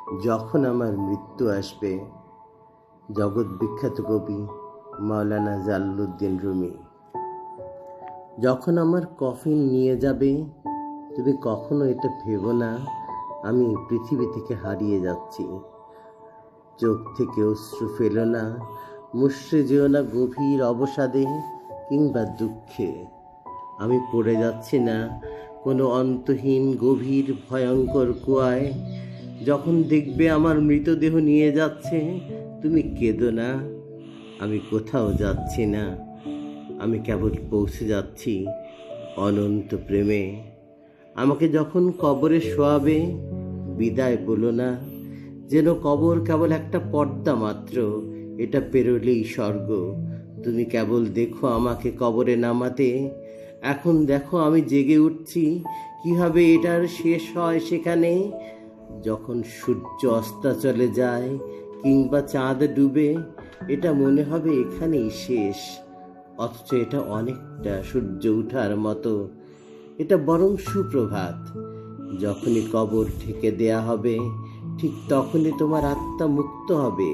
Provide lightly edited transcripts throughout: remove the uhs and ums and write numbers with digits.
যখন আমার মৃত্যু আসবে, জগৎ বিখ্যাত কবি মাওলানা জালালউদ্দিন রুমি। যখন আমার কফিন নিয়ে যাবে, তুমি কখনো এটা ভেবো না আমি পৃথিবী থেকে হারিয়ে যাচ্ছি। চোখ থেকে অশ্রু ফেলো না, মুষড়ে যেও না গভীর অবসাদে কিংবা দুঃখে। আমি পড়ে যাচ্ছি না কোনো অন্তহীন গভীর ভয়ঙ্কর কুয়ায়। যখন দেখবে আমার মৃতদেহ নিয়ে যাচ্ছে, তুমি কেঁদো না, আমি কোথাও যাচ্ছি না, আমি কেবল পৌঁছে যাচ্ছি অনন্ত প্রেমে। আমাকে যখন কবরে শোয়াবে, বিদায় বলো না, যেন কবর কেবল একটা পর্দা মাত্র, এটা পেরোলেই স্বর্গ। তুমি কেবল দেখো আমাকে কবরে নামাতে। এখন দেখো আমি জেগে উঠছি, কিভাবে এটার শেষ হয় সেখানে। যখন সূর্য অস্তাচলে যায় কিংবা চাঁদ ডুবে, এটা মনে হবে এখানেই শেষ। অথচ এটা অনেকটা সূর্য ওঠার মতো, এটা বরং সুপ্রভাত। যখনই কবর ঢেকে দেয়া হবে, ঠিক তখনই তোমার আত্মা মুক্ত হবে।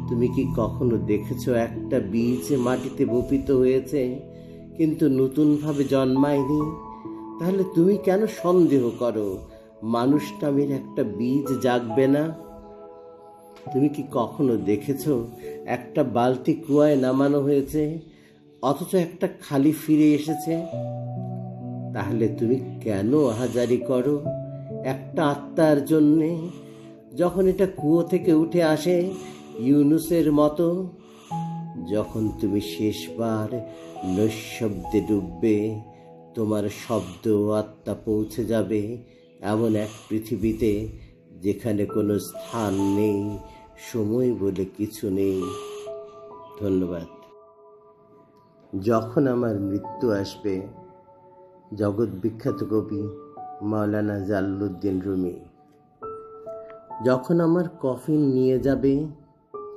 তুমি কি কখনো দেখেছো একটা বীজ মাটিতে বপিত হয়েছে কিন্তু নতুনভাবে জন্মায়নি? তাহলে তুমি কেন সন্দেহ করো মানুষ নামের একটা বীজ জাগবে না? তুমি কি কখনো দেখেছো একটা বালতি কুয়ায় নামানো হয়েছে অথচ একটা খালি ফিরে এসেছে? তাহলে তুমি কেন আহাজারি করো একটা আত্মার জন্যে, যখন এটা কুয়ো থেকে উঠে আসে ইউনুসের মতো? যখন তুমি শেষবার নৈঃশব্দে ডুববে, তোমার শব্দ আত্মা পৌঁছে যাবে এমন এক পৃথিবীতে যেখানে কোনো স্থান নেই, সময় বলে কিছু নেই। ধন্যবাদ। যখন আমার মৃত্যু আসবে, জগৎ বিখ্যাত কবি মাওলানা জালালউদ্দিন রুমি। যখন আমার কফিন নিয়ে যাবে,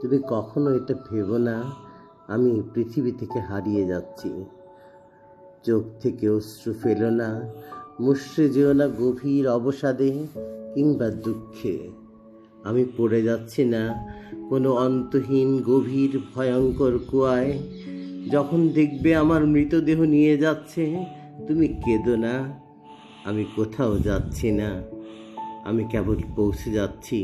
তুমি কখনো এটা ভেবো না আমি পৃথিবী থেকে হারিয়ে যাচ্ছি। চোখ থেকে অশ্রু ফেলো না, মুষড়ে যেও না গভীর অবসাদে কিংবা দুঃখে। আমি পড়ে যাচ্ছি না কোনো অন্তহীন গভীর ভয়ঙ্কর কুয়ায়। যখন দেখবে আমার মৃতদেহ নিয়ে যাচ্ছে, তুমি কেঁদো না, আমি কোথাও যাচ্ছি না, আমি কেবল পৌঁছে যাচ্ছি